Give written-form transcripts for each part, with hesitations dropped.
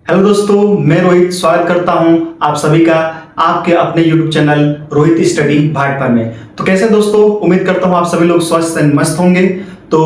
Hello दोस्तों, मैं रोहित स्वागत करता हूं आप सभी का आपके अपने YouTube channel Rohit study Bhatpar में। तो कैसे दोस्तों, उम्मीद करता हूं आप सभी लोग स्वस्थ एंड मस्त होंगे। तो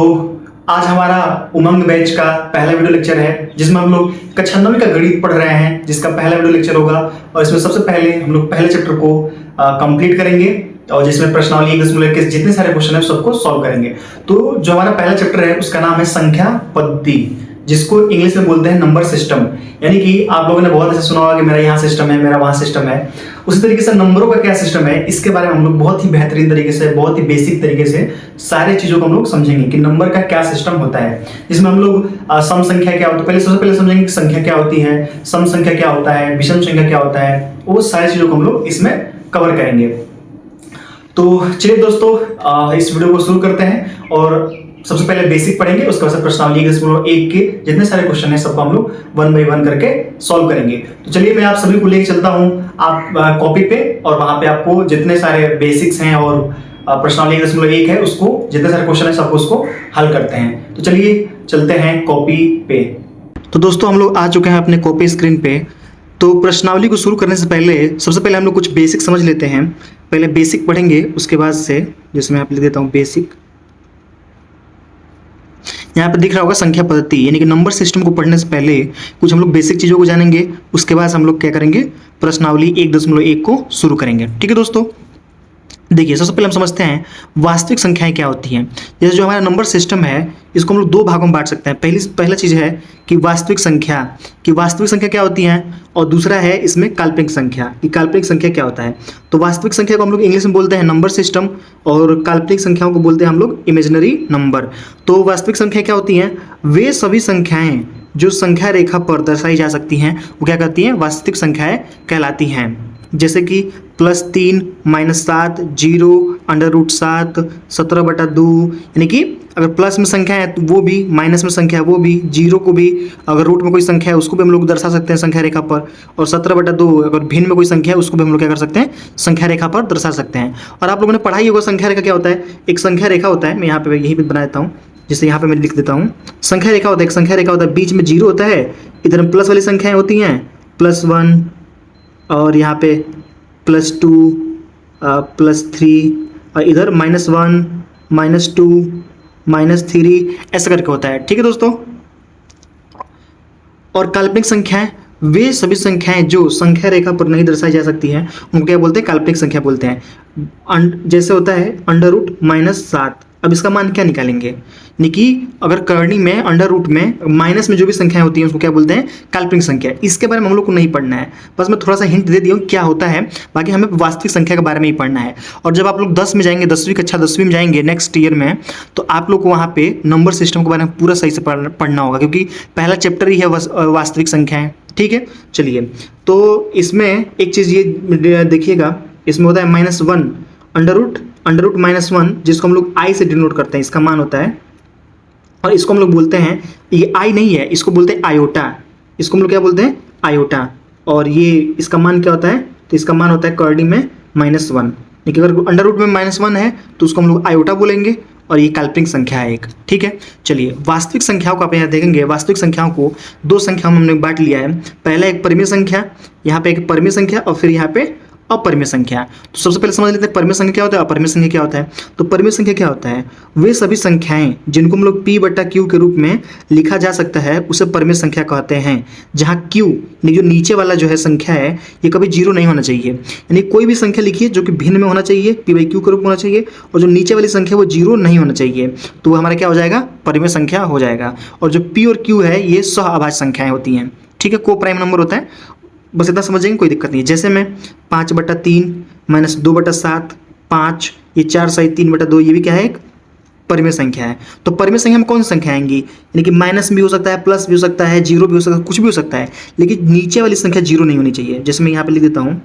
आज हमारा उमंग बैच का पहला वीडियो लेक्चर है जिसमें हम लोग कक्षा 9वीं का गणित पढ़ रहे हैं, जिसका पहला वीडियो लेक्चर होगा। और इसमें सबसे पहले हम लोग पहले चैप्टर को कंप्लीट करेंगे और जिसमें प्रश्नावली 1 के जितने सारे क्वेश्चन है सबको सॉल्व करेंगे। तो जो हमारा पहला चैप्टर है उसका नाम है संख्या पद्धति, जिसको इंग्लिश में बोलते हैं नंबर सिस्टम। यानी कि आप लोगों ने बहुत ऐसे सुना होगा कि मेरा यहाँ सिस्टम है, मेरा वहाँ सिस्टम है। उसी तरीके से नंबरों का क्या सिस्टम है, इसके बारे में हम लोग बहुत ही बेहतरीन तरीके से, बहुत ही बेसिक तरीके से सारे चीजों को हम लोग समझेंगे कि नंबर का क्या सिस्टम होता है। जिसमें हम लोग सम संख्या क्या होती है, पहले सबसे पहले समझेंगे कि संख्या क्या होती है, सम संख्या क्या होता है, विषम संख्या क्या होता है, वो सारी चीजों को हम लोग इसमें कवर करेंगे। तो चलिए दोस्तों, इस वीडियो को शुरू करते हैं और सबसे पहले बेसिक पढ़ेंगे, उसके बाद प्रश्नावली 1 के जितने सारे क्वेश्चन हैं सबको हम लोग 1 बाय 1 करके सॉल्व करेंगे। तो चलिए मैं आप सभी को लेके चलता हूं आप कॉपी पे, और वहां पे आपको जितने सारे बेसिक्स हैं और प्रश्नावली 1 है उसको, जितने सारे क्वेश्चन है सबको उसको हल करते हैं। तो चलिए चलते हैं कॉपी पे। तो दोस्तों हम लोग आ चुके हैं अपने कॉपी स्क्रीन पे। तो प्रश्नावली को शुरू करने से पहले सबसे पहले हम लोग कुछ बेसिक समझ लेते हैं। पहले बेसिक पढ़ेंगे, उसके बाद से जिसमें आप लिख देता हूँ बेसिक। यहाँ पे दिख रहा होगा संख्या पद्धति, यानी कि नंबर सिस्टम को पढ़ने से पहले कुछ हम लोग बेसिक चीज़ों को जानेंगे, उसके बाद हम लोग क्या करेंगे, प्रश्नावली 1.1 को शुरू करेंगे। ठीक है दोस्तों, देखिए सबसे पहले हम समझते हैं वास्तविक संख्याएं क्या होती हैं। जैसे जो हमारा नंबर सिस्टम है इसको हम लोग 2 भागों में बांट सकते हैं। पहला चीज़ है कि वास्तविक संख्या क्या होती है, और दूसरा है इसमें काल्पनिक संख्या, कि काल्पनिक संख्या क्या होता है। तो वास्तविक संख्या को हम लोग इंग्लिश में बोलते हैं नंबर सिस्टम, और काल्पनिक संख्याओं को बोलते हैं हम लोग इमेजिनरी नंबर। तो वास्तविक संख्या क्या होती हैं, वे सभी संख्याएं जो संख्या रेखा पर दर्शाई जा सकती हैं वो क्या कहती हैं, वास्तविक संख्याएं कहलाती हैं। जैसे कि +3, -7, 0, √7, 17/2। यानी कि अगर प्लस में संख्या है तो वो भी, माइनस में संख्या है वो भी, 0 को भी, अगर रूट में कोई संख्या है उसको भी हम लोग दर्शा सकते हैं संख्या रेखा पर, और 17/2 अगर भिन्न में कोई संख्या है उसको भी हम लोग क्या कर सकते हैं, संख्या रेखा पर दर्शा सकते हैं। और आप लोगों ने पढ़ाई होगा संख्या रेखा क्या होता है। एक संख्या रेखा होता है, मैं यहाँ पे यहीं पे बना देता हूँ, जैसे यहाँ पे मैं लिख देता हूँ। संख्या रेखा होता है, एक संख्या रेखा होता है, बीच में 0 होता है, इधर में प्लस वाली संख्याएं होती हैं, +1, और यहाँ पे +2, +3, और इधर -1, -2, -3, ऐसा करके होता है। ठीक है दोस्तों। और काल्पनिक संख्याएं वे सभी संख्याएं जो संख्या रेखा पर नहीं दर्शाई जा सकती हैं उनको क्या बोलते हैं, काल्पनिक संख्या बोलते हैं। जैसे होता है √-7। अब इसका मान क्या निकालेंगे, यानी कि अगर करनी में अंडर रूट में माइनस में जो भी संख्याएं होती हैं उसको क्या बोलते हैं, काल्पनिक संख्या। इसके बारे में हम लोग को नहीं पढ़ना है, बस मैं थोड़ा सा हिंट दे दिया हूँ क्या होता है, बाकी हमें वास्तविक संख्या के बारे में ही पढ़ना है। और जब आप लोग 10 में जाएंगे, 10वीं कक्षा 10वीं में जाएंगे नेक्स्ट ईयर में, तो आप लोग को वहाँ पे नंबर सिस्टम के बारे में पूरा सही से पढ़ना होगा, क्योंकि पहला चैप्टर ही है वास्तविक संख्याएं। ठीक है, चलिए। तो इसमें एक चीज़ ये देखिएगा, इसमें होता है -1, अंडर रूट -1, जिसको हम लोग आई से डिनोट करते हैं, इसका मान होता है। और इसको हम लोग बोलते हैं, ये आई नहीं है, इसको बोलते हैं आयोटा। इसको हम लोग क्या बोलते हैं, आयोटा। और ये इसका मान क्या होता है, तो इसका मान होता है करनी में -1। लेकिन अगर अंडर रूट में -1 है तो उसको हम लोग आयोटा बोलेंगे, और ये काल्पनिक संख्या है एक। ठीक है, चलिए वास्तविक संख्याओं को आप यहाँ देखेंगे, वास्तविक संख्याओं को 2 संख्याओं में हमने बांट लिया है। पहला एक परिमेय संख्या, यहाँ पे एक परिमेय संख्या, और फिर यहाँ पे अपरिमेय संख्या। तो सबसे पहले समझ लेते हैं परिमेय संख्या क्या होता है, अपरिमेय संख्या क्या होता है। तो परिमेय संख्या क्या होता है, वे सभी संख्याएं जिनको हम लोग P/Q के रूप में लिखा जा सकता है उसे परिमेय संख्या कहते हैं। जहाँ Q जो नीचे वाला जो है संख्या है ये कभी 0 नहीं होना चाहिए, यानी कोई भी संख्या लिखिए जो कि भिन्न में होना चाहिए, P/Q के रूप में होना चाहिए, और जो नीचे वाली संख्या वो 0 नहीं होना चाहिए, तो वो हमारा क्या हो जाएगा, परिमेय संख्या हो जाएगा। और जो P और Q है ये सहअभाज्य संख्याएं होती हैं। ठीक है, को प्राइम नंबर होता है, बस इतना समझेंगे, कोई दिक्कत नहीं है। जैसे में 5/3 -2/7, 5, ये 4 सही 3/2, ये भी क्या है, एक परिमेय संख्या है। तो परिमेय संख्या में कौन सी संख्या आएंगी, यानी कि माइनस भी हो सकता है, प्लस भी हो सकता है, 0 भी हो सकता है, कुछ भी हो सकता है, लेकिन नीचे वाली संख्या 0 नहीं होनी चाहिए। जैसे मैं यहाँ पे लिख देता हूँ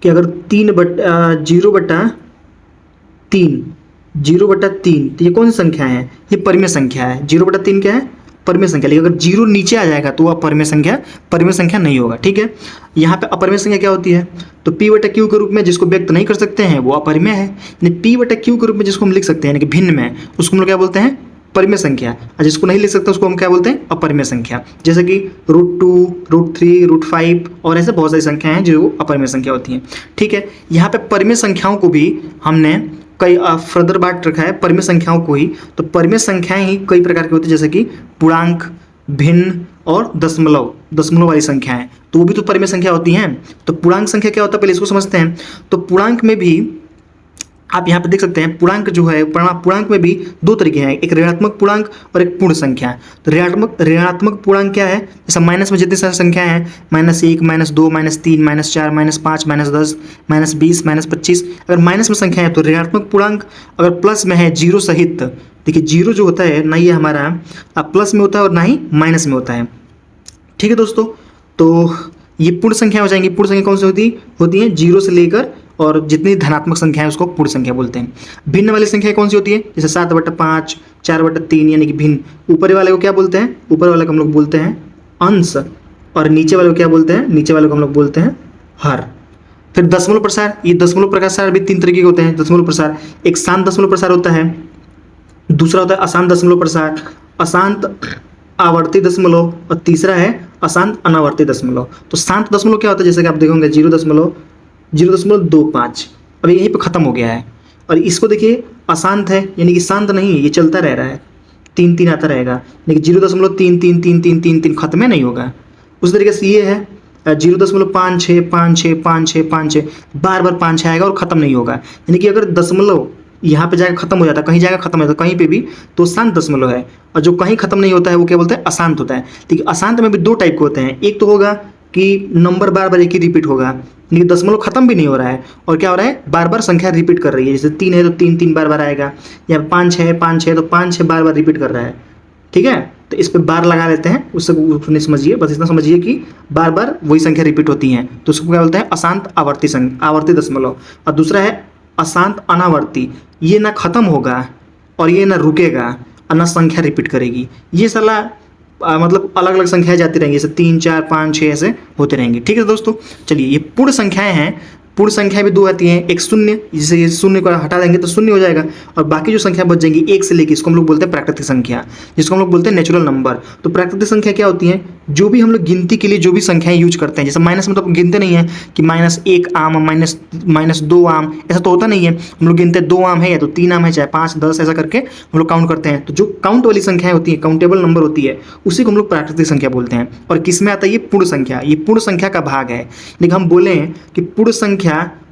कि अगर 0/3, तो ये कौन सी संख्या है, ये परिमेय संख्या है। 0/3 क्या है, परिमेय संख्या। लेकिन अगर 0 नीचे आ जाएगा तो वह परिमेय संख्या नहीं होगा। ठीक है, यहाँ पे अपरिमेय संख्या क्या होती है, तो P/Q के रूप में जिसको व्यक्त नहीं कर सकते हैं वो अपरिमेय है। यानी P/Q के रूप में जिसको हम लिख सकते हैं, यानी कि भिन्न में, उसको हम लोग क्या बोलते हैं, परिमेय संख्या, और जिसको नहीं लिख सकते उसको हम क्या बोलते हैं, अपरिमेय संख्या। जैसे कि √2, √3, √5 और ऐसे बहुत सारी संख्याएं हैं जो अपरिमेय संख्या होती हैं। ठीक है, यहाँ पे परिमेय संख्याओं को भी हमने कई फर्दर बांट रखा है परिमेय संख्याओं को ही। तो परिमेय संख्याएं ही कई प्रकार की होती है, जैसे कि पूर्णांक, भिन्न और दशमलव वाली संख्याएं, तो वो भी तो परिमेय संख्या होती हैं। तो पूर्णांक संख्या क्या होता है, पहले इसको समझते हैं। तो पूर्णांक में भी आप यहाँ पे देख सकते हैं, पूर्णांक जो है, पूर्णांक में भी दो तरीके हैं, एक ऋणात्मक पूर्णांक और एक पूर्ण संख्या। तो ऋणात्मक पूर्णांक क्या है, जैसे माइनस में जितनी सारी संख्याएं हैं, -1, -2, -3, -4, -5, -10, -20, -25, अगर माइनस में संख्या है तो ऋणात्मक पूर्णांक, अगर प्लस में है जीरो सहित, देखिए जीरो जो होता है ना, ये हमारा प्लस में होता है और ना ही माइनस में होता है। ठीक है दोस्तों, तो ये पूर्ण संख्या हो जाएंगी। पूर्ण संख्या कौन सी होती है, जीरो से लेकर और जितनी धनात्मक संख्या है उसको पूर्ण संख्या बोलते हैं। भिन्न वाली संख्या कौन सी होती है, जैसे 7/5, 4/3, यानी कि भिन्न। ऊपर वाले को क्या बोलते हैं, ऊपर वाले को हम लोग बोलते हैं अंश, और नीचे वाले को क्या बोलते हैं, नीचे वाले को हम लोग बोलते हैं हर। फिर दशमलव प्रसार, ये दशमलव प्रसार भी 3 तरीके के होते हैं। दशमलव प्रसार, एक शांत दशमलव प्रसार होता है, दूसरा होता है अशांत दशमलव प्रसार, अशांत आवर्ती दशमलव, और तीसरा है अशांत अनावर्ती दशमलव। तो शांत दशमलव क्या होता है, जैसे कि आप देखोगे 0.25, अब यहीं पे खत्म हो गया है। और इसको देखिए अशांत है, यानी कि शांत नहीं, ये चलता रह रहा है, 3 आता रहेगा, लेकिन 0.333333 खत्म नहीं होगा। उस तरीके से ये है 0.56565656, बार बार 5 आएगा और ख़त्म नहीं होगा। यानी कि अगर दशमलव यहाँ पे जाकर खत्म हो जाता है, कहीं जाकर खत्म हो जाता है, कहीं पे भी, तो शांत दशमलव है। और जो कहीं खत्म नहीं होता है वो क्या बोलते हैं, अशांत होता है। ठीक है, अशांत में भी 2 टाइप के होते हैं। एक तो होगा कि नंबर बार बार एक ही रिपीट होगा, लेकिन दशमलव खत्म भी नहीं हो रहा है, और क्या हो रहा है, बार बार संख्या रिपीट कर रही है। जैसे 3 है तो 3 बार बार आएगा, या 5 है तो 5 बार बार रिपीट कर रहा है। ठीक है, तो इस पर बार लगा लेते हैं, उससे नहीं समझिए, बस इतना समझिए कि बार बार वही संख्या रिपीट होती हैं, तो उसको क्या बोलते हैं, अशांत आवर्ती दशमलव। और दूसरा है अशांत अनावर्ती, ये ना खत्म होगा और ये ना रुकेगा और ना संख्या रिपीट करेगी। ये साला मतलब अलग अलग संख्याएं जाती रहेंगी, जैसे 3, 4, 5, 6 ऐसे होते रहेंगे। ठीक है दोस्तों, चलिए ये पूर्ण संख्याएं हैं। पूर्ण संख्याएं भी 2 आती हैं, एक शून्य, जिसे ये शून्य को हटा देंगे तो शून्य हो जाएगा, और बाकी जो संख्या बच जाएंगी 1 से लेकर, इसको हम लोग बोलते हैं प्राकृतिक संख्या, जिसको हम लोग बोलते हैं नेचुरल नंबर। तो प्राकृतिक संख्या क्या होती है, जो भी हम लोग गिनती के लिए जो भी संख्याएं यूज करते हैं, जैसे माइनस में तो गिनते नहीं है कि -1 आम, -2 आम, ऐसा तो होता नहीं है। हम लोग गिनते हैं 2 आम है या तो 3 आम है, चाहे 5, 10 ऐसा करके हम लोग काउंट करते हैं। तो जो काउंट वाली संख्याएं होती है, काउंटेबल नंबर होती है, उसी को हम लोग प्राकृतिक संख्या बोलते हैं। और किस में आता है, ये पूर्ण संख्या, ये पूर्ण संख्या का भाग है। लेकिन हम बोले कि पूर्ण संख्या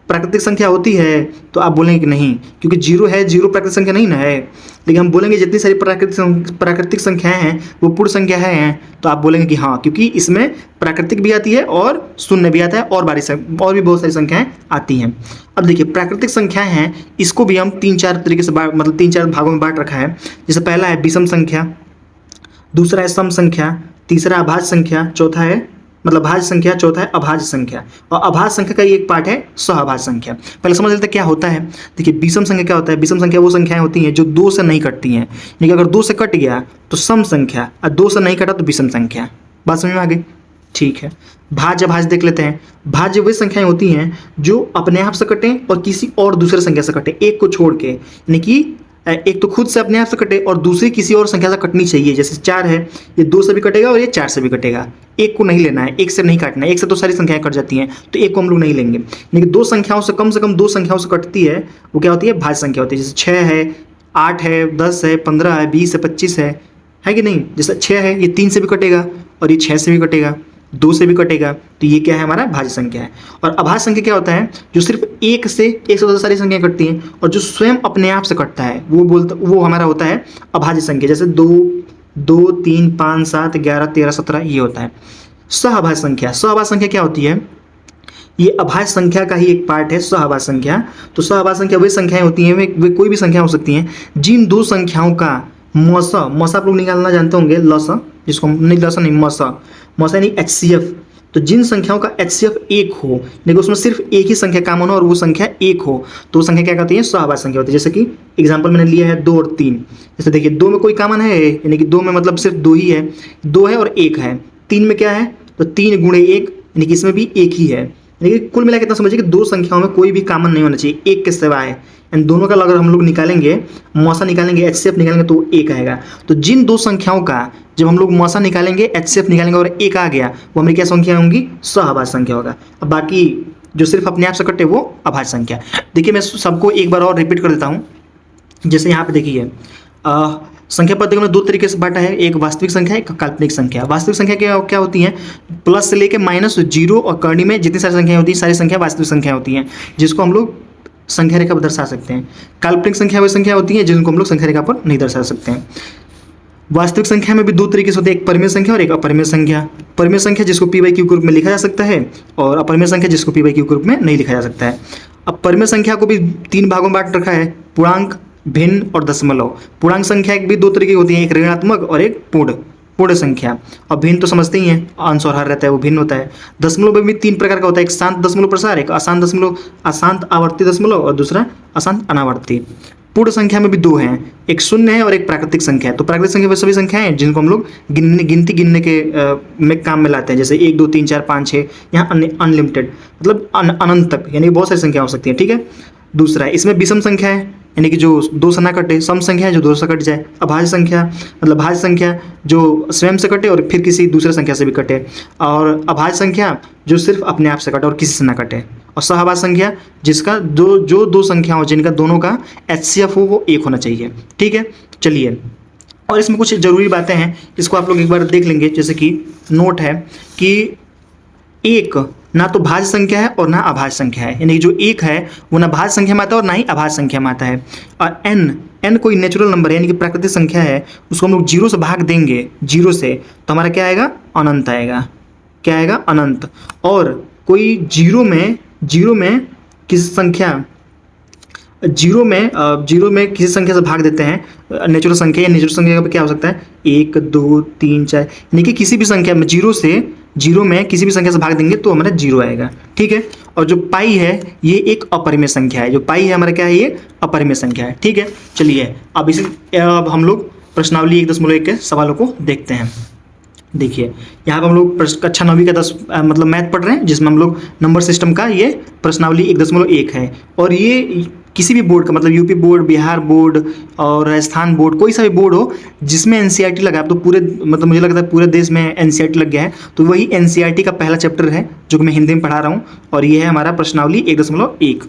प्राकृतिक संख्या होती है, तो आप बोलेंगे कि नहीं, क्योंकि 0 है, 0 प्राकृतिक संख्या नहीं ना है। लेकिन हम बोलेंगे जितनी सारी प्राकृतिक संख्याएं हैं वो पूर्ण संख्या हैं, तो आप बोलेंगे कि हाँ, क्योंकि इसमें प्राकृतिक भी आती है और शून्य भी आता है, और भी बहुत सारी संख्याएं आती हैं। अब देखिए प्राकृतिक संख्याएं हैं, इसको भी हम 3-4 तरीके से मतलब 3-4 भागों में बांट रखा है। जैसे पहला है विषम संख्या, दूसरा है सम संख्या, तीसरा अभाज्य संख्या, चौथा है मतलब भाज्य संख्या, चौथा है अभाज्य संख्या, और अभाज्य संख्या का एक पार्ट है सहअभाज्य संख्या। पहले समझ लेते हैं क्या होता है। देखिए विषम संख्या क्या होता है, विषम संख्या वो संख्याएं होती हैं जो 2 से नहीं कटती हैं, यानी कि अगर 2 से कट गया तो सम संख्या, और 2 से नहीं कटा तो विषम संख्या। बात समझ में आ गई, ठीक है। भाज्य अभाज्य देख लेते हैं। भाज्य वे संख्याएं होती हैं जो अपने आप से कटें और किसी और दूसरे संख्या से कटे, एक को छोड़ के, यानी कि एक तो खुद से अपने आप से कटे और दूसरी किसी और संख्या से कटनी चाहिए। जैसे 4 है, ये 2 से भी कटेगा और ये 4 से भी कटेगा, एक को नहीं लेना है, एक से नहीं काटना है। एक से तो सारी संख्याएं कट जाती हैं, तो एक को हम लोग नहीं लेंगे। लेकिन 2 संख्याओं से कम 2 संख्याओं से कटती है, वो क्या होती है, भाज्य संख्या होती है। जैसे 6 है, 8 है, 10 है, 15 है, 20 है, 25 है कि नहीं। जैसे 6 है, ये 3 से भी कटेगा और ये 6 से भी कटेगा, 2 से भी कटेगा, तो ये क्या है, हमारा भाज्य संख्या है। और अभाज्य संख्या क्या होता है, जो सिर्फ 1 से ज़्यादा सारी संख्याएं कटती हैं और जो स्वयं अपने आप से कटता है, वो हमारा होता है अभाज्य संख्या। जैसे 2, 3, 5, 7, 11, 13, 17 ये होता है। सहअभाज्य संख्या क्या होती है, ये अभाज्य संख्या का ही एक पार्ट है सहअभाज्य संख्या। तो सहअभाज्य संख्या वे संख्याएं होती हैं, वे कोई भी संख्या हो सकती हैं, जिन 2 संख्याओं का मसा आप लोग निकालना जानते होंगे, लसा, जिसको नहीं लसा नहीं मसा यानी HCF। तो जिन संख्याओं का HCF 1 हो, लेकिन उसमें सिर्फ एक ही संख्या कॉमन हो और वो संख्या 1 हो, तो वो संख्या क्या कहती है, सहअभाज्य संख्या होती है। जैसे कि एग्जांपल मैंने लिया है 2 और 3। जैसे देखिए 2 में कोई कॉमन है, यानी कि 2 में मतलब सिर्फ 2 ही है, 2 है और 1 है। 3 में क्या है, तो 3 × 1, यानी कि इसमें भी 1 ही है, यानी कि कुल मिला के इतना समझिए कि दो संख्याओं में कोई भी कॉमन नहीं होना चाहिए, एक के सिवाय। इन दोनों का अगर हम लोग निकालेंगे, मौसा निकालेंगे, एचसीएफ निकालेंगे तो एक आएगा। तो जिन दो संख्याओं का जब हम लोग मौसा निकालेंगे, एचसीएफ निकालेंगे और एक आ गया, वो हमारी क्या संख्या होंगी? सहअभाज्य संख्या होगा। अब बाकी जो सिर्फ अपने आप से कटे वो अभाज्य संख्या। देखिए मैं सबको एक बार और रिपीट कर देता हूँ। जैसे यहाँ पे देखिए संख्या पद्धति में दो तरीके से बांटा है, एक वास्तविक संख्या, एक काल्पनिक संख्या। वास्तविक संख्या क्या होती हैं? प्लस से लेके माइनस, जीरो और करनी में जितनी सारी संख्याएं होती हैं, सारी संख्या वास्तविक संख्या होती हैं, जिसको हम लोग संख्या रेखा पर दर्शा सकते हैं। काल्पनिक संख्या वही संख्या होती है जिनको हम लोग संख्या रेखा पर नहीं दर्शा सकते हैं। वास्तविक संख्या में भी दो तरीके से होते हैं, एक परिमेय संख्या और एक अपरिमेय संख्या। परिमेय संख्या जिसको पी बाई क्यू के रूप में लिखा जा सकता है, और अपरिमेय संख्या जिसको पी बाई क्यू के रूप में नहीं लिखा जा सकता है। अब परिमेय संख्या को भी तीन भागों में बांट रखा है, पूर्णांक, भिन्न और दशमलव। पूर्णांक संख्या भी दो तरीके की होती है, एक ऋणात्मक और एक पूर्ण संख्या। और भिन्न तो समझते ही हैं, अंश और हर रहता है, वो भिन्न होता है। दशमलव में भी तीन प्रकार का होता है, एक शांत दशमलव प्रसार, एक अशांत आवर्ती दशमलव और दूसरा अशांत अनावर्ती। पूर्ण संख्या में भी दो हैं, एक शून्य है और एक प्राकृतिक संख्या है। तो प्राकृतिक संख्या वे सभी संख्याएं हैं जिनको हम लोग गिनती गिनने के में काम में लाते हैं, जैसे 1 2 3 4 5 6, यहाँ अनलिमिटेड मतलब अनंत तक, यानी बहुत सारी संख्या हो सकती है। ठीक है। दूसरा है इसमें विषम संख्या है, यानी कि जो दो से ना कटे। सम संख्या है जो दो से कट जाए। अभाज्य संख्या मतलब भाज्य संख्या जो स्वयं से कटे और फिर किसी दूसरे संख्या से भी कटे। और अभाज्य संख्या जो सिर्फ अपने आप से कटे और किसी से ना कटे। और सहअभाज्य संख्या जिसका जो दो संख्या हो जिनका दोनों का एचसीएफ हो वो एक होना चाहिए। ठीक है। चलिए, और इसमें कुछ जरूरी बातें हैं, इसको आप लोग एक बार देख लेंगे। जैसे कि नोट है कि एक ना तो भाज्य संख्या है और ना अभाज्य संख्या है, यानी कि जो एक है वो ना भाज्य संख्या में आता है और ना ही अभाज्य संख्या में आता है। और n कोई नेचुरल नंबर है, यानी कि प्राकृतिक संख्या है, उसको हम लोग जीरो से भाग देंगे, जीरो से, तो हमारा क्या आएगा? अनंत आएगा। क्या आएगा? अनंत। और कोई जीरो में किसी संख्या जीरो में किसी संख्या से भाग देते हैं, नेचुरल संख्या, या नेचुरल संख्या का क्या हो सकता है? 1 2 3 4, यानी कि किसी भी संख्या में जीरो में किसी भी संख्या से भाग देंगे तो हमारा जीरो आएगा। ठीक है। और जो पाई है ये एक अपरिमेय संख्या है, जो पाई है हमारा क्या है? ये अपरिमेय संख्या है। ठीक है। चलिए अब हम लोग प्रश्नावली 1.1 के सवालों को देखते हैं। देखिए यहाँ पर हम लोग कक्षा 9वीं का 10 मतलब मैथ पढ़ रहे हैं, जिसमें हम लोग नंबर सिस्टम का ये प्रश्नावली 1.1 है। और ये किसी भी बोर्ड का, मतलब यूपी बोर्ड, बिहार बोर्ड और राजस्थान बोर्ड, कोई सा भी बोर्ड हो जिसमें एनसीईआरटी लगा है, अब तो पूरे मतलब मुझे लगता है पूरे देश में एनसीईआरटी लग गया है, तो वही एनसीईआरटी का पहला चैप्टर है जो कि मैं हिंदी में पढ़ा रहा हूँ। और ये है हमारा प्रश्नावली 1.1,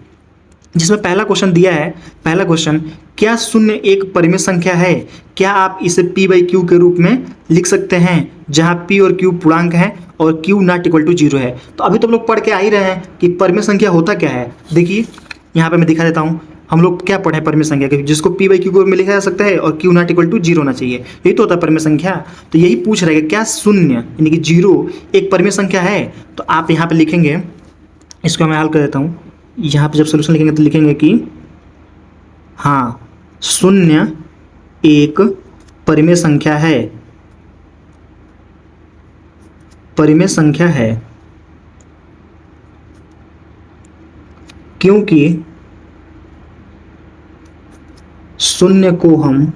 जिसमें पहला क्वेश्चन दिया है। पहला क्वेश्चन, क्या शून्य एक परिमेय संख्या है? क्या आप इसे p बाई क्यू के रूप में लिख सकते हैं, जहां p और q पूर्णांक है और q नॉट इक्वल टू 0 है? तो अभी तो हम लोग पढ़ के आ ही रहे हैं कि परिमेय संख्या होता क्या है। देखिए यहाँ पे मैं दिखा देता हूँ, हम लोग क्या पढ़े परिमेय संख्या के, जिसको p बाई क्यू के रूप में लिखा जा सकता है और q नॉट इक्वल टू 0 होना चाहिए, यही तो होता है परिमेय संख्या। तो यही पूछ रहे हैं क्या शून्य यानी कि 0 एक परिमेय संख्या है? तो आप यहाँ पे लिखेंगे, इसको मैं हल कर देता हूँ। यहाँ पे जब सोल्यूशन लिखेंगे तो लिखेंगे कि हाँ, शून्य एक परिमेय संख्या है, परिमेय संख्या है, क्योंकि शून्य को हम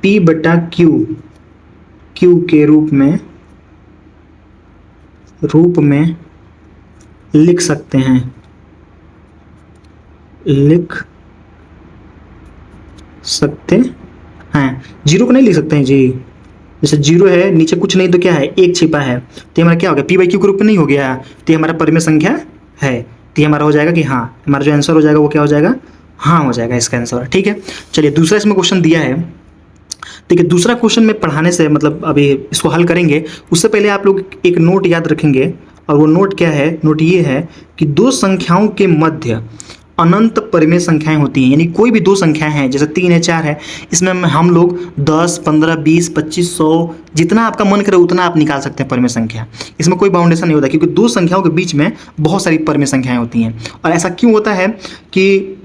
p बटा q के रूप में लिख सकते हैं, जीरो को नहीं लिख सकते हैं जी। जैसे जीरो है, नीचे कुछ नहीं तो क्या है? एक छिपा है, तो ये हमारा क्या हो गया? p बाई क्यू के रूप में नहीं हो गया, तो ये हमारा परिमेय संख्या है। तो ये हमारा हो जाएगा कि हाँ, हमारा जो आंसर हो जाएगा वो क्या हो जाएगा? हाँ हो जाएगा इसका आंसर। ठीक है। चलिए दूसरा इसमें क्वेश्चन दिया है। देखिए दूसरा क्वेश्चन में पढ़ाने से मतलब अभी इसको हल करेंगे, उससे पहले आप लोग एक नोट याद रखेंगे। और वो नोट क्या है? नोट ये है कि दो संख्याओं के मध्य अनंत परिमेय संख्याएं होती हैं, यानी कोई भी दो संख्याएं हैं, जैसे 3 है 4 है, इसमें हम लोग 10 15 20 25 100 जितना आपका मन करे उतना आप निकाल सकते हैं परिमेय संख्या। इसमें कोई बाउंडेशन नहीं होता, क्योंकि दो संख्याओं के बीच में बहुत सारी परिमेय संख्याएं होती हैं। और ऐसा क्यों होता है कि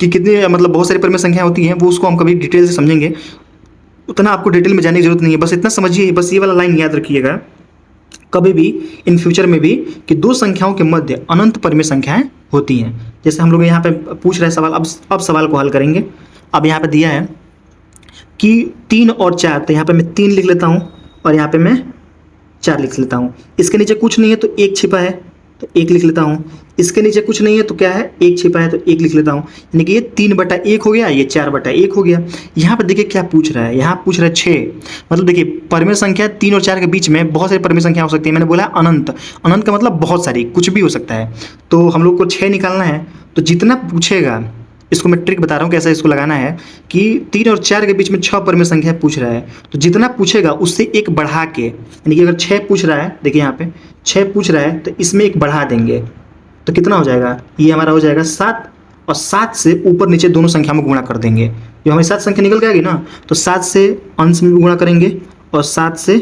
कितनी मतलब बहुत सारी परिमेय संख्याएं होती हैं, वो उसको हम कभी डिटेल से समझेंगे, उतना आपको डिटेल में जाने की जरूरत नहीं है। बस इतना समझिए, बस ये वाला लाइन याद रखिएगा कभी भी इन फ्यूचर में भी, कि दो संख्याओं के मध्य अनंत परिमेय संख्याएं होती हैं। जैसे हम लोग यहाँ पे पूछ रहे हैं सवाल, अब सवाल को हल करेंगे। अब यहाँ पे दिया है कि 3 और 4, तो यहाँ पे मैं 3 लिख लेता हूँ और यहाँ पे मैं 4 लिख लेता हूँ। इसके नीचे कुछ नहीं है तो 1 छिपा है तो 1 लिख लेता हूँ। इसके नीचे कुछ नहीं है तो क्या है, 1 छिपा है तो 1 लिख लेता हूँ। यानी कि ये 3/1 हो गया, ये 4/1 हो गया। यहाँ पर देखिए क्या पूछ रहा है, यहाँ पूछ रहा है 6। मतलब देखिए परमेय संख्या 3 और 4 के बीच में बहुत सारी परमेय संख्या हो सकती है। मैंने बोला अनंत, अनंत का मतलब बहुत सारी, कुछ भी हो सकता है। तो हम लोग को 6 निकालना है। तो जितना पूछेगा, इसको मैं ट्रिक बता रहा हूँ कैसे इसको लगाना है, कि 3 और 4 के बीच में 6 परमेय संख्या पूछ रहा है। तो जितना पूछेगा उससे 1 बढ़ा के, यानी कि अगर 6 पूछ रहा है, देखिए यहाँ पे 6 पूछ रहा है तो इसमें 1 बढ़ा देंगे तो कितना हो जाएगा, ये हमारा हो जाएगा 7। और 7 से ऊपर नीचे दोनों संख्या में गुणा कर देंगे। जो हमारी 7 संख्या निकल के आएगी ना, तो 7 से अंश में भी गुणा करेंगे और 7 से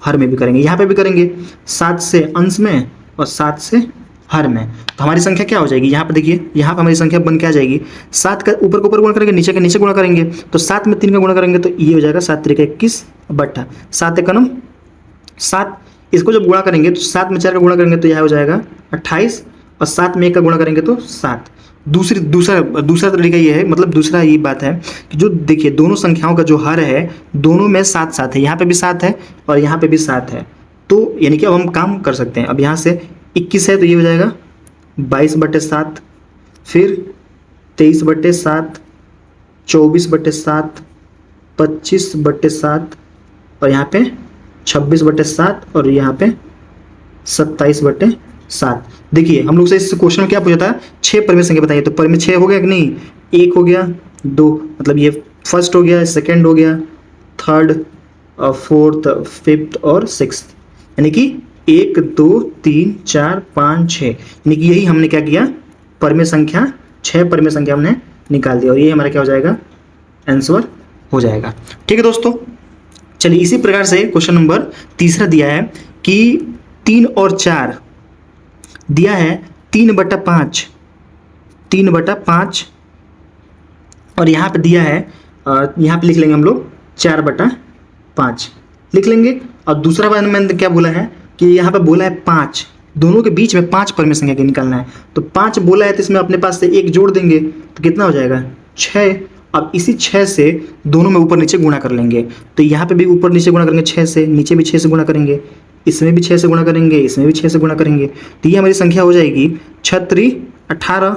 हर में भी करेंगे। यहाँ पे भी करेंगे 7 से अंश में और 7 से हर में। तो हमारी संख्या क्या हो जाएगी, यहाँ पे देखिए, यहाँ पे हमारी संख्या बन के आ जाएगी 7 का ऊपर के ऊपर गुणा करेंगे, नीचे के नीचे गुणा करेंगे। तो 7 में 3 का गुणा करेंगे तो ये हो जाएगा 7 3 21 बट्टा 7 एकम 7। इसको जब गुणा करेंगे तो 7 में 4 का गुणा करेंगे तो यह हो जाएगा 28 और 7 में 1 का गुणा करेंगे तो 7। दूसरा तरीका ये है, मतलब दूसरा ये बात है कि जो देखिए दोनों संख्याओं का जो हर है दोनों में 7 है। यहाँ पे भी 7 है और यहाँ पे भी 7 है। तो यानी कि अब हम काम कर सकते हैं। अब यहाँ से 21 है तो ये हो जाएगा 22/7, फिर 23/7, 24/7, 25/7 और यहाँ पे 26/7 और यहाँ पे 27/7। देखिए हम लोग से इस क्वेश्चन में क्या पूछा था, 6 परमेय संख्या बताइए। तो परमेय 6 हो गया कि नहीं, 1 हो गया, 2 मतलब ये फर्स्ट हो गया, सेकंड हो गया, थर्ड और फोर्थ, फिफ्थ और सिक्स्थ। यानी कि 1 2 3 4 5 6, यानी कि यही हमने क्या किया, परमेय संख्या 6 परमेय संख्या हमने निकाल दिया और ये हमारा क्या हो जाएगा, आंसर हो जाएगा। ठीक है दोस्तों, चलिए इसी प्रकार से क्वेश्चन नंबर तीसरा दिया है कि 3 और 4 दिया है 3/5, 3/5 और यहाँ पे दिया है, यहाँ पे लिख लेंगे हम लोग 4/5 लिख लेंगे। और दूसरा बार मैंने क्या बोला है कि यहाँ पे बोला है 5, दोनों के बीच में 5 परमेय संख्या के निकालना है। तो 5 बोला है तो इसमें अपने पास से 1 जोड़ देंगे तो कितना हो जाएगा, 6। अब इसी 6 से दोनों में ऊपर नीचे गुणा कर लेंगे। तो यहाँ पे भी ऊपर नीचे गुणा करेंगे 6 से, नीचे भी 6 से गुणा करेंगे, इसमें भी 6 से गुणा करेंगे, इसमें भी 6 से गुणा करेंगे। तो ये हमारी संख्या हो जाएगी 6 18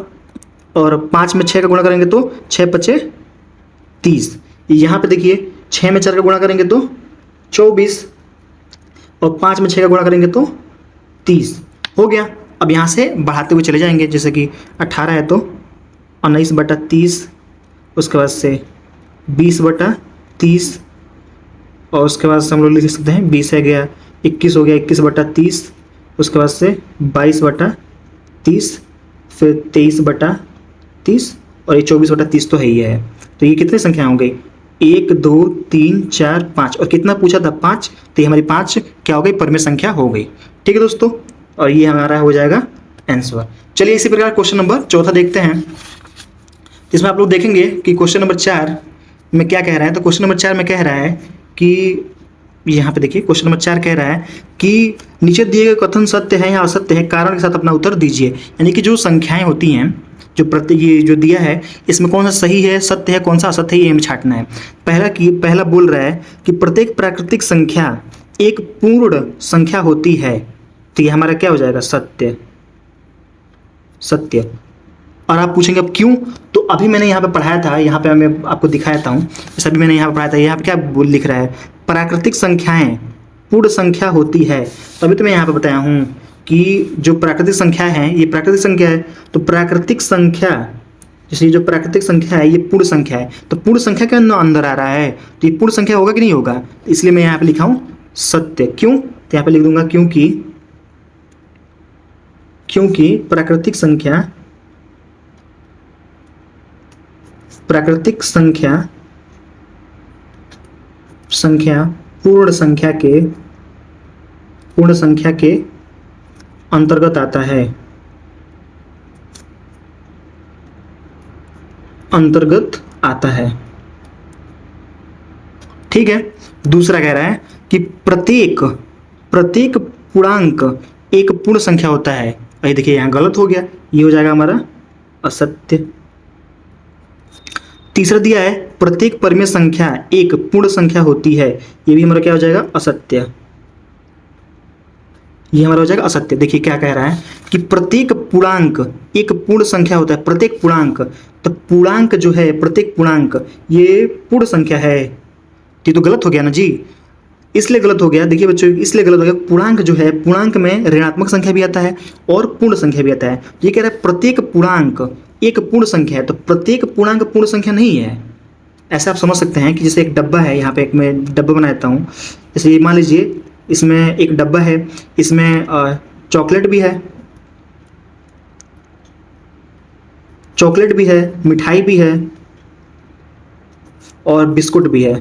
और 5 में 6 का गुणा करेंगे तो 6 5 30। यहाँ पे देखिए 6 में 4 का गुणा करेंगे तो 24 और 5 में 6 का गुणा करेंगे तो 30 हो गया। अब यहाँ से बढ़ाते हुए चले जाएंगे, जैसे कि 18 है तो 19/30, उसके बाद से 20/30 और उसके बाद से हम लोग लिख सकते हैं 20 है गया, 21 हो गया 21/30, उसके बाद से 22/30, फिर 23/30 और ये 24/30 तो है ही है। तो ये कितनी संख्या हो गई, 1 2 3 4 5 और कितना पूछा था 5, तो ये हमारी 5 क्या हो गई, परमेय संख्या हो गई। ठीक है दोस्तों, और ये हमारा हो जाएगा आंसर। चलिए इसी प्रकार क्वेश्चन नंबर चौथा देखते हैं। इसमें आप लोग देखेंगे कि क्वेश्चन नंबर 4 में क्या कह रहा है। तो क्वेश्चन नंबर 4 में कह रहा है कि यहाँ पे देखिए क्वेश्चन नंबर 4 कह रहा है कि नीचे दिए गए कथन सत्य है या असत्य है, कारण के साथ अपना उत्तर दीजिए। यानी कि जो संख्याएं होती हैं, जो ये जो दिया है इसमें कौन सा सही है, सत्य है, कौन सा असत्य है, ये हमें छांटना है। पहला बोल रहा है कि प्रत्येक प्राकृतिक संख्या एक पूर्ण संख्या होती है। तो ये हमारा क्या हो जाएगा, सत्य। सत्य। और आप पूछेंगे अब क्यों, तो अभी मैंने यहाँ पे पढ़ाया था, यहाँ पे मैं आपको दिखाया था हूँ, सभी मैंने यहाँ पे पढ़ाया था। यहाँ पे क्या लिख रहा है, प्राकृतिक संख्याएं पूर्ण संख्या होती है। तभी तो मैं यहाँ पे बताया हूँ कि जो प्राकृतिक संख्या है ये प्राकृतिक संख्या है। तो प्राकृतिक संख्या, जैसे जो प्राकृतिक संख्या है ये पूर्ण संख्या है, तो पूर्ण संख्या के अंदर आ रहा है, तो ये पूर्ण संख्या होगा कि नहीं होगा, इसलिए मैं यहाँ पे लिखा हूँ सत्य। क्यों, तो यहाँ पे लिख दूंगा क्योंकि प्राकृतिक संख्या पूर्ण संख्या के अंतर्गत आता है। ठीक है। दूसरा कह रहा है कि प्रत्येक पूर्णांक एक पूर्ण संख्या होता है। ये देखिए यहाँ गलत हो गया, ये हो जाएगा हमारा असत्य। तीसरा दिया है प्रत्येक परमेय संख्या एक पूर्ण संख्या होती है, ये भी हमारा क्या हो जाएगा, असत्य। ये हमारा हो जाएगा असत्य। देखिए क्या कह रहा है कि प्रत्येक पूर्णांक एक पूर्ण संख्या होता है, प्रत्येक पूर्णांक, तो पूर्णांक जो है, प्रत्येक पूर्णांक ये पूर्ण संख्या है। ये तो गलत हो गया ना जी, इसलिए गलत हो गया। देखिए बच्चों, इसलिए गलत हो गया, पूर्णांक जो है, पूर्णांक में ऋणात्मक संख्या भी आता है और पूर्ण संख्या भी आता है। ये कह रहा है प्रत्येक पूर्णांक एक पूर्ण संख्या है, तो प्रत्येक पूर्णांक पूर्ण संख्या नहीं है। ऐसा आप समझ सकते हैं कि जैसे एक डब्बा है, यहाँ पे एक मैं डब्बा बना देता हूँ। जैसे ये मान लीजिए इसमें एक डब्बा है, इसमें चॉकलेट भी है, चॉकलेट भी है, मिठाई भी है और बिस्कुट भी है।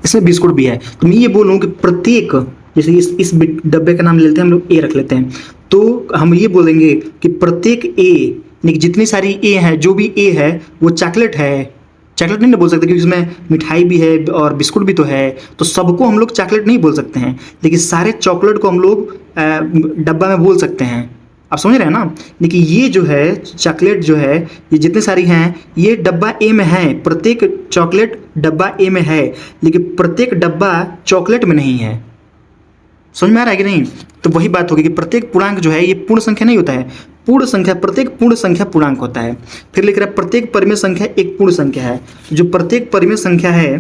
इसमें बिस्कुट भी है। तो मैं ये बोलूँ कि प्रत्येक, जैसे इस डब्बे का नाम लेते हैं हम लोग, ए रख लेते हैं, तो हम ये बोलेंगे कि प्रत्येक ए, जितनी सारी ए है, जो भी ए है वो चॉकलेट है। चॉकलेट नहीं ना बोल सकते क्योंकि इसमें मिठाई भी है और बिस्कुट भी तो है, तो सबको हम लोग चॉकलेट नहीं बोल सकते हैं, लेकिन सारे चॉकलेट को हम लोग डब्बा में बोल सकते हैं। आप समझ रहे हैं ना। देखिए ये जो है चॉकलेट जो है, ये जितने सारी हैं ये डब्बा ए में है, प्रत्येक चॉकलेट डब्बा ए में है, लेकिन प्रत्येक डब्बा चॉकलेट में नहीं है। समझ में आ रहा है कि नहीं। तो वही बात होगी कि प्रत्येक पूर्णांक जो है ये पूर्ण संख्या नहीं होता है, पूर्ण संख्या, प्रत्येक पूर्ण संख्या पूर्णांक होता है। फिर लिख रहा है प्रत्येक परिमेय संख्या एक पूर्ण संख्या है। जो प्रत्येक परिमेय संख्या है,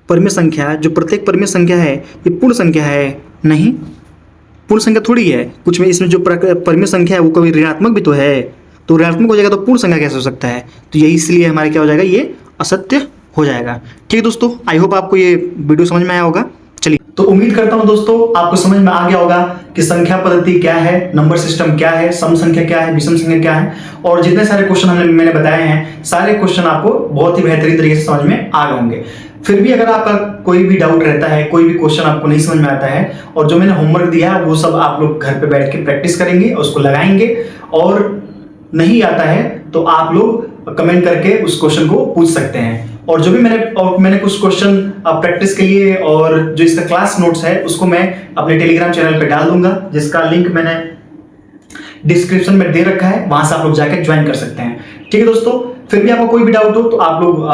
परिमेय संख्या, जो प्रत्येक परिमेय संख्या है ये पूर्ण संख्या है नहीं, पूर्ण संख्या थोड़ी है। कुछ में इसमें जो परिमेय संख्या है वो कभी ऋणात्मक भी तो है, तो ऋणात्मक हो जाएगा तो पूर्ण संख्या कैसे हो सकता है। तो यही इसलिए हमारे क्या हो जाएगा, ये असत्य हो जाएगा। ठीक है दोस्तों, आई होप आपको ये वीडियो समझ में आया होगा। चलिए, तो उम्मीद करता हूं दोस्तों आपको समझ में आ गया होगा कि संख्या पद्धति क्या है, नंबर सिस्टम क्या है, सम संख्या क्या है, विषम संख्या क्या है, और जितने सारे क्वेश्चन मैंने बताए हैं सारे क्वेश्चन आपको बहुत ही बेहतरीन तरीके से समझ में आ गए होंगे। फिर भी अगर आपका कोई भी डाउट रहता है, कोई भी क्वेश्चन आपको नहीं समझ में आता है, और जो मैंने होमवर्क दिया है वो सब आप लोग घर पे बैठ के प्रैक्टिस करेंगे, उसको लगाएंगे, और नहीं आता है तो आप लोग कमेंट करके उस क्वेश्चन को पूछ सकते हैं। और जो भी मैंने कुछ क्वेश्चन प्रैक्टिस के लिए और जो इसका क्लास नोट्स है उसको मैं अपने टेलीग्राम चैनल पे डाल दूंगा, जिसका लिंक मैंने डिस्क्रिप्शन में दे रखा है, वहां से आप लोग जाकर ज्वाइन कर सकते हैं। ठीक है दोस्तों, फिर भी आपको कोई भी डाउट हो तो आप लोग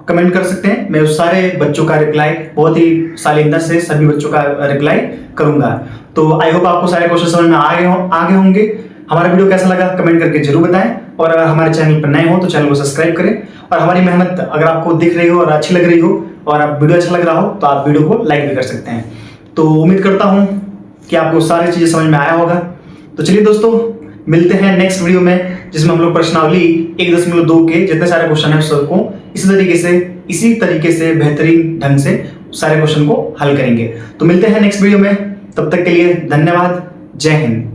कमेंट कर सकते हैं। मैं उस सारे बच्चों का रिप्लाई बहुत ही शालीनता से सभी बच्चों का रिप्लाई करूंगा। तो आई होप आपको सारे क्वेश्चन समझ में आ गए होंगे। हमारा वीडियो कैसा लगा कमेंट करके जरूर बताएं, और अगर हमारे चैनल पर नए हो तो चैनल को सब्सक्राइब करें, और हमारी मेहनत अगर आपको दिख रही हो और अच्छी लग रही हो और आप वीडियो अच्छा लग रहा हो तो आप वीडियो को लाइक भी कर सकते हैं। तो उम्मीद करता हूं कि आपको सारी चीजें समझ में आया होगा। तो चलिए दोस्तों, मिलते हैं नेक्स्ट वीडियो में, जिसमें हम लोग प्रश्नावली 1.2 के जितने सारे क्वेश्चन है सबको इसी तरीके से बेहतरीन ढंग से सारे क्वेश्चन को हल करेंगे। तो मिलते हैं नेक्स्ट वीडियो में, तब तक के लिए धन्यवाद। जय हिंद।